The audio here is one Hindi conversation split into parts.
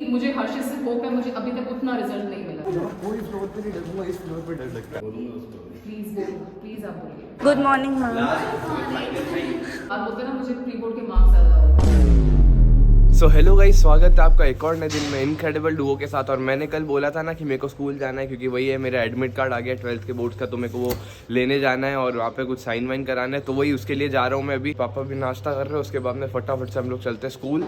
मुझे हर चीज से होप है, मुझे अभी तक उतना रिजल्ट नहीं मिला। कोई फ्लोर पे नहीं डरूंगा, इस फ्लोर पे डर लगता है। प्लीज बोलो, प्लीज आप बोलिए। Good morning ma'am. आप बोलते ना मुझे प्री बोर्ड के मार्क्स ज्यादा आए। सो हेलो गाइस, स्वागत है आपका एक और नए दिन में इनक्रेडिबल डुओ के साथ। और मैंने कल बोला था ना कि मेरे को स्कूल जाना है, क्योंकि वही है मेरा एडमिट कार्ड आ गया 12th के बोर्ड्स का, तो मेरे को वो लेने जाना है और वहाँ पे कुछ साइन वाइन कराना है, तो वही उसके लिए जा रहा हूँ मैं अभी। पापा भी नाश्ता कर रहे हैं, उसके बाद में फटाफट से हम लोग चलते हैं स्कूल।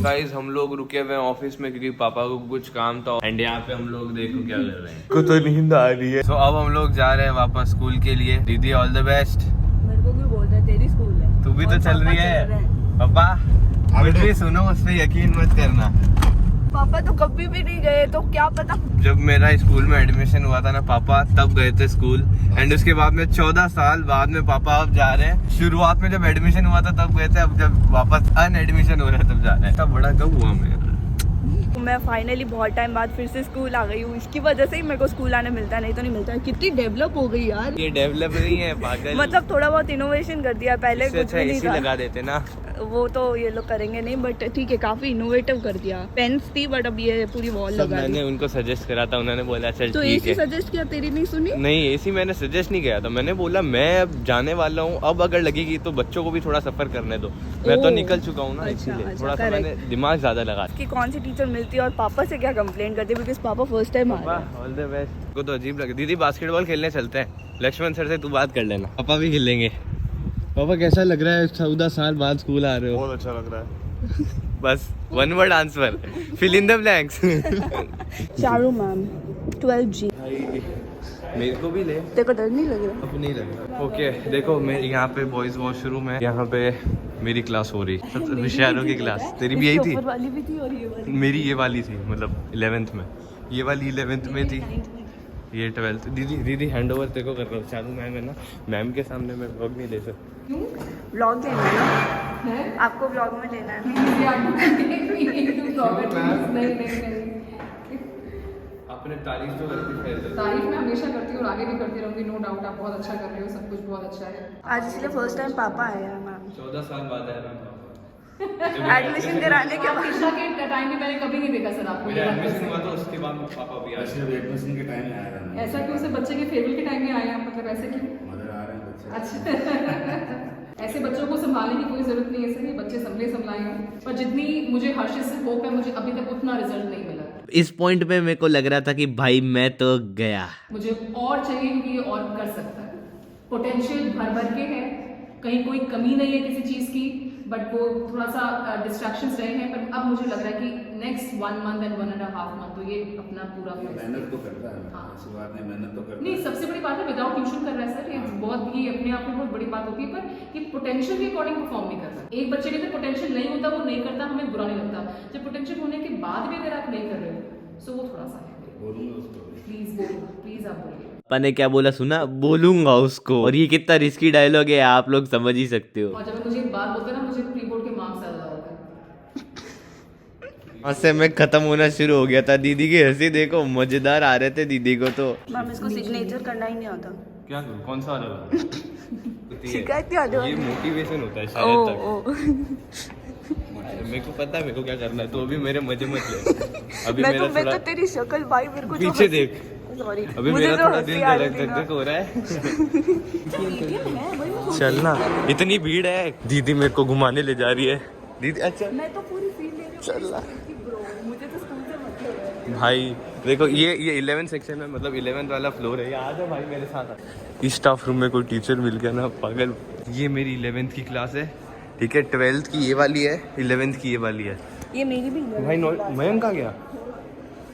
गाइस हम लोग रुके हुए हैं ऑफिस में, क्योंकि पापा को कुछ काम था। एंड यहाँ पे हम लोग देखो क्या कर रहे हैं, को तो नींद आ रही है। तो अब हम लोग जा रहे हैं वापस स्कूल के लिए। दीदी ऑल द बेस्ट। मेरे को क्यों बोल रहा है, तेरी स्कूल है। तू भी तो चल रही है पापा। मुझे सुनो, उस पर यकीन मत करना। पापा तो कभी भी नहीं गए, तो क्या पता। जब मेरा स्कूल में एडमिशन हुआ था ना पापा, तब गए थे स्कूल। एंड उसके बाद में 14 साल बाद में पापा अब जा रहे हैं। शुरुआत में जब एडमिशन हुआ था तब गए थे, अब जब वापस अनएडमिशन हो रहा है तब जा रहे हैं। तब बड़ा कब हुआ मैं फाइनली बहुत टाइम बाद फिर से स्कूल आ गई हूँ। इसकी वजह से ही मेरे को स्कूल आने मिलता है, नहीं तो नहीं मिलता है। कितनी डेवलप हो गई यार। ये डेवलप नहीं है पागल। मतलब थोड़ा बहुत इनोवेशन कर दिया, पहले कुछ भी नहीं था। लगा देते ना, वो तो ये लोग करेंगे नहीं, बट ठीक है, काफी इनोवेटिव कर दिया। पेन्स थी बट अब ये पूरी वॉल लगा दी। मैंने उनको सजेस्ट करा था, उन्होंने बोला चल तो ठीक है। एसी सजेस्ट किया, तेरी नहीं सुनी? नहीं, एसी मैंने सजेस्ट नहीं किया था। मैंने बोला मैं अब जाने वाला हूँ, अब अगर लगेगी तो बच्चों को भी थोड़ा सफर करने दो। मैं तो निकल चुका हूँ ना, इसीलिए थोड़ा सा मैंने दिमाग ज्यादा लगा कि कौन सी टीचर मिलती है और पापा से क्या कंप्लेंट करती है, बिकॉज़ पापा फर्स्ट टाइम आ रहे हैं। All the best. को तो अजीब लगे। दीदी बास्केटबॉल खेलने चलते हैं, लक्ष्मण सर से तू बात कर लेना। पापा भी खेलेंगे। पापा कैसा लग रहा है 14 साल बाद स्कूल आ रहे हो? बहुत अच्छा लग रहा है। बस one word answer, fill in the blanks. Charu ma'am 12G। मेरे को भी ले। तेरे को डर नहीं लग रहा? अब नहीं लग रहा। ओके देखो, मैं यहाँ पे बॉयज वॉशरूम है, यहाँ पे मेरी क्लास हो रही, होशियारों की क्लास। तेरी भी यही थी? वाली भी थी और ये वाली। मेरी ये वाली थी, मतलब 11th में। ये वाली 11th में थी, ये 12th। दीदी हैंड ओवर तेरे को कर रहा हूँ। चालू मैम है ना, मैम के सामने मैं व्लॉग नहीं ले सकता। व्लॉग लेना है ना? आपको व्लॉग में लेना है? आपने तारीफ तो करती है। तारीफ मैं हमेशा करती हूँ और आगे भी करती रहूंगी, नो डाउट। आप बहुत अच्छा कर रहे हो, सब कुछ बहुत अच्छा है। आज इसलिए फर्स्ट टाइम पापा आए हैं मैम। 14 साल बाद आया मैं। एडमिशन कराने के बाद। कृष्णा के टाइम में मैंने कभी नहीं देखा सर आपको। मेरा एडमिशन हुआ तो उसके बाद पापा भी आए। सिर्फ एडमिशन के टाइम में आया था। ऐसा क्यों? सिर्फ बच्चे के फेयरवेल के टाइम में आए हैं, मतलब ऐसे क्यों? मदर आ रहे हैं बच्चे। अच्छा। ऐसे बच्चों को संभालने की कोई जरूरत नहीं है सर, ये बच्चे संभलाए हैं। पर जितनी मुझे हर चीज से होप है, मुझे अभी तक उतना रिजल्ट नहीं मिला। इस पॉइंट पे मेरे को लग रहा था कि भाई मैं तो गया। मुझे और चाहिए, क्योंकि ये और कर सकता है। पोटेंशियल भर के है, कहीं कोई कमी नहीं है किसी चीज की, बट वो थोड़ा सा डिस्ट्रैक्शंस रहे हैं। पर अब मुझे लग रहा है कि नेक्स्ट 1 मंथ एंड 1.5 मंथ तो ये अपना पूरा मेहनत तो करता है। हाँ। ऐसी बात नहीं, मेहनत तो करता है। नहीं, सबसे बड़ी बात है विदाउट ट्यूशन कर रहा है सर। ये बहुत ही अपने आप में बहुत बड़ी बात होती है, पर ये पोटेंशियल के अकॉर्डिंग परफॉर्म नहीं कर रहा। एक बच्चे के अंदर पोटेंशियल नहीं होता, वो नहीं करता, हमें बुरा नहीं लगता। जब पोटेंशियल होने के बाद भी अगर आप नहीं कर रहे हो, सो वो थोड़ा सा है। बोलूंगा उसको। प्लीज बोलो, प्लीज आप बोलिए। पापा ने क्या बोला सुना? बोलूंगा उसको। और ये कितना रिस्की डायलॉग है, आप लोग समझ ही सकते हो। और जब मुझे एक बात बोलते ना, मुझे प्री बोर्ड के मार्क्स ज्यादा होते हैं। वहाँ से मैं खत्म होना शुरू हो गया था। दीदी की हंसी देखो, मजेदार आ रहे थे दीदी को तो। मैम इसको सिग्नेचर करना ही नहीं आता। क्या करूँ? कौन सा वाला? शिकायत नहीं आती। ये मोटिवेशन होता है शायद ओ तक। मेरे को पता है मेरे को क्या करना है, तो अभी मेरे मजे मत ले। अभी मैं मेरा तो थोड़ा तेरी शक्ल भाई, मेरे को पीछे देख। सॉरी, अभी मेरा थोड़ा दिल धक हो रहा है। चलना, इतनी भीड़ है। दीदी मेरे को घुमाने ले जा रही है। दीदी अच्छा मैं तो पूरी फील ले रही हूँ। चलना मुझे तो स्कूल से मतलब है भाई। देखो ये 11th सेक्शन में, मतलब 11th वाला फ्लोर है। आ जाओ भाई मेरे साथ। इस स्टाफ रूम में कोई टीचर मिल गया ना पागल। ये मेरी 11th की क्लास है, ठीक है। 12th की ये वाली है, 11th की ये वाली है। ये मेरी भी भाई मयंक आ गया,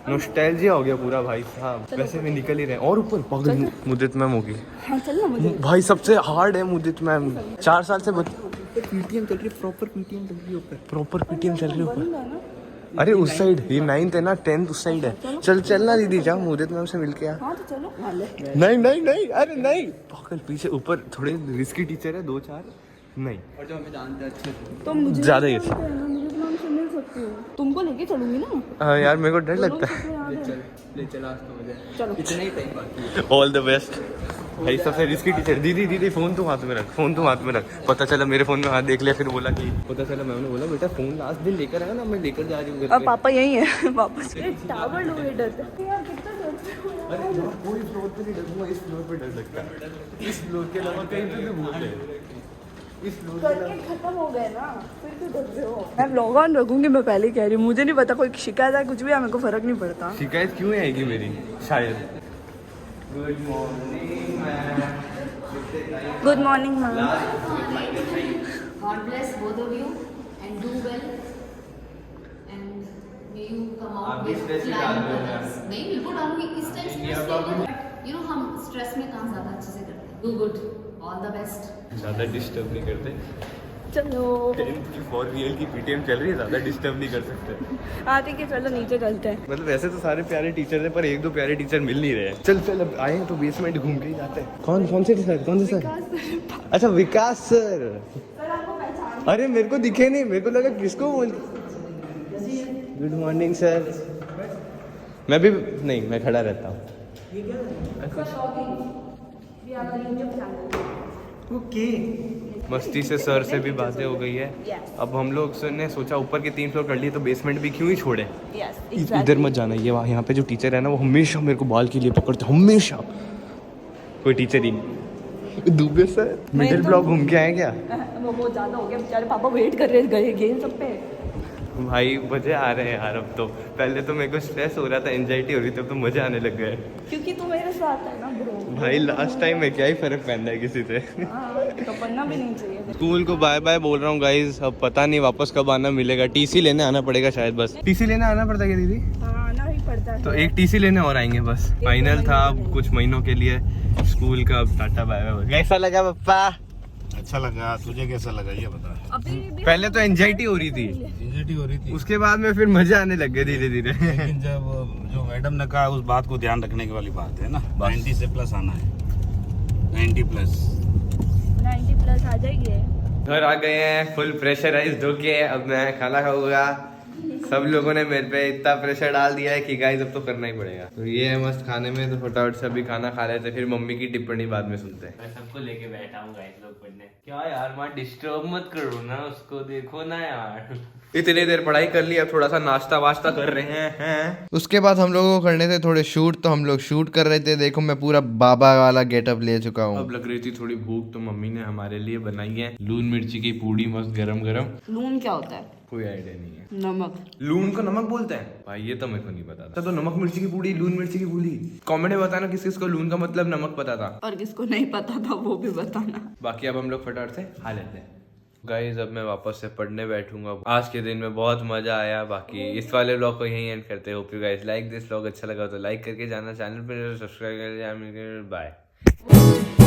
नॉस्टैल्जिया हो गया पूरा भाई साहब। वैसे भी निकल ही रहे हैं। और ऊपर पागल मुदित मैम होगी। हाँ चल ना। मुझे भाई सबसे हार्ड है मुदित मैम। 4 साल से पीटीएम चल रही है, प्रॉपर पीटीएम चल रही है ऊपर। प्रॉपर पीटीएम चल रही है ऊपर। अरे उस साइड, ये 9th है ना, 10th उस साइड है। चलना दीदी, जाओ मुदित मैम से मिल के आ। हाँ तो चलो। नहीं अरे नहीं पागल, पीछे ऊपर थोड़े रिस्की टीचर है 2-4। नहीं, और जो हमें जानते हैं अच्छे तो मुझे ज्यादा ही मिल सकती हो, तुमको लेके चलूंगी ना। हाँ यार मेरे को डर लगता है। ले चला आज तो मुझे चलो। इतना ही टाइम बाकी है। All the best. भाई सबसे रिस्की टीचर। दीदी दीदी फोन तुम हाथ में रख, फोन तुम हाथ में रख। पता चला मेरे फोन में हाथ देख लिया, फिर बोला कि पता चला मैम ने बोला बेटा फोन लास्ट दिन लेकर आया ना, मैं लेकर जा रही हूँ घर अब पे। पापा यही है वापस। टावर लोग डरते हैं यार, कितना डरते हो यार। अरे मैं कोई फ्लोर पे नहीं डरूंगा, इस फ्लोर पे डर सकता है। इस फ्लोर के अलावा कहीं पे भी बोलते हैं। इस फ्लोर के अलावा करके खत्म हो गए ना, फिर क्यों डर रहे हो? मैं व्लॉग ऑन रखूंगी, मैं पहले ही कह रही हूँ। मुझे नहीं पता कोई शिकायत है कुछ भी है, मेरे को फर्क नहीं पड़ता। शिकायत क्यों आएगी मेरी शायद। Good morning ma'am. Good morning ma'am. God bless both of you and do well and may you come out आप भी with stress में flying डाल रहे हो colors. नहीं बिल्कुल डालूंगी, इस टाइम स्ट्रेस नहीं, you know हम स्ट्रेस में काम ज्यादा अच्छे से करते हैं. Do good, all the best. ज़्यादा डिस्टर्ब नहीं करते। चलो 10th की फॉर रियल की पीटीएम चल रही है, ज़्यादा डिस्टर्ब नहीं कर सकते। हाँ ठीक है, चलो नीचे चलते हैं। मतलब वैसे तो सारे प्यारे टीचर हैं, पर एक दो प्यारे टीचर मिल नहीं रहे हैं। चल चल अब आए हैं तो बेसमेंट घूम के ही जाते हैं। कौन से सर, कौन से सर? अच्छा विकास सर। अरे मेरे को दिखे नहीं, मेरे को लगा किसको बोल। Good morning sir. मैं भी नहीं, मैं खड़ा रहता हूँ। ओके। मस्ती से सर से भी बातें हो गई है। अब हम लोग ने सोचा ऊपर के 3 फ्लोर कर लिए तो बेसमेंट भी क्यों ही छोड़े। इधर मत जाना, ये वहाँ यहाँ पे जो टीचर है ना वो हमेशा मेरे को बाल के लिए पकड़ते, हमेशा। कोई टीचर ही नहीं। दुबे सर मिडिल ब्लॉक घूम के आए क्या? वो ज्यादा हो गया, बेचारे पापा वेट कर रहे गए सब पे। भाई मजे आ रहे हैं यार अब तो। पहले तो मेरे को स्ट्रेस हो रहा था, एंजाइटी हो रही थी, अब तो मजे आने लग गए। क्योंकि तू मेरे साथ है ना ब्रो। भाई लास्ट टाइम में क्या ही फर्क पहनना है किसी से। तो पढ़ना भी नहीं चाहिए। स्कूल को बाय बाय बोल रहा हूँ गाइज, अब पता नहीं वापस कब आना मिलेगा। टीसी लेने आना पड़ेगा शायद। बस टीसी लेने आना पड़ता है दीदी? हाँ आना ही पड़ता है। तो एक टीसी लेने और आएंगे बस। फाइनल था अब कुछ महीनों के लिए स्कूल का। अब टाटा बाय बाय। कैसा लगा पप्पा? अच्छा लगा, तुझे कैसा लगा ये बता। अभी भी पहले तो एंजाइटी हो रही थी, एंजाइटी हो रही थी, उसके बाद में फिर मजे आने लग गए धीरे धीरे। लेकिन जब जो मैडम ने कहा उस बात को ध्यान रखने की वाली बात है ना। 90 से प्लस आना है, 90 प्लस। 90 प्लस आ जाएगी। घर आ गए हैं फुल प्रेशराइज्ड होके। अब मैं खाना खाऊंगा। सब लोगों ने मेरे पे इतना प्रेशर डाल दिया है कि गाइस अब तो करना ही पड़ेगा। तो ये है मस्त खाने में, तो फटाफट से अभी खाना खा लेते, फिर मम्मी की टिप्पणी बाद में सुनते हैं। मैं सबको लेके बैठा हूँ गाइस लोग पढ़ने। क्या यार माँ डिस्टर्ब मत करो ना उसको, देखो ना यार। इतनी देर पढ़ाई कर ली, अब थोड़ा सा नाश्ता वाश्ता कर रहे हैं। उसके बाद हम लोगों को करने थे थोड़े शूट, तो हम लोग शूट कर रहे थे। देखो मैं पूरा बाबा वाला गेटअप ले चुका हूँ। अब लग रही थी थोड़ी भूख, तो मम्मी ने हमारे लिए बनाई है लून मिर्ची की पूड़ी, मस्त गरम गरम। लून क्या होता है? कोई आइडिया नहीं है। नमक। लून को नमक बोलते हैं भाई, ये तो मेरे को नहीं पता था। तो नमक मिर्ची की पूड़ी, लून मिर्ची की पूड़ी। कमेंट में बताना किस किस को लून का मतलब नमक पता था, और किसको नहीं पता था वो भी बताना। बाकी अब हम लोग फटाफट से खा लेते हैं। गाइस अब मैं वापस से पढ़ने बैठूंगा। आज के दिन में बहुत मजा आया। बाकी इस वाले व्लॉग को यहीं एंड करते हैं। Hope you guys like this vlog. अच्छा लगा तो लाइक करके जाना, चैनल पर सब्सक्राइब करके जाना। बाय।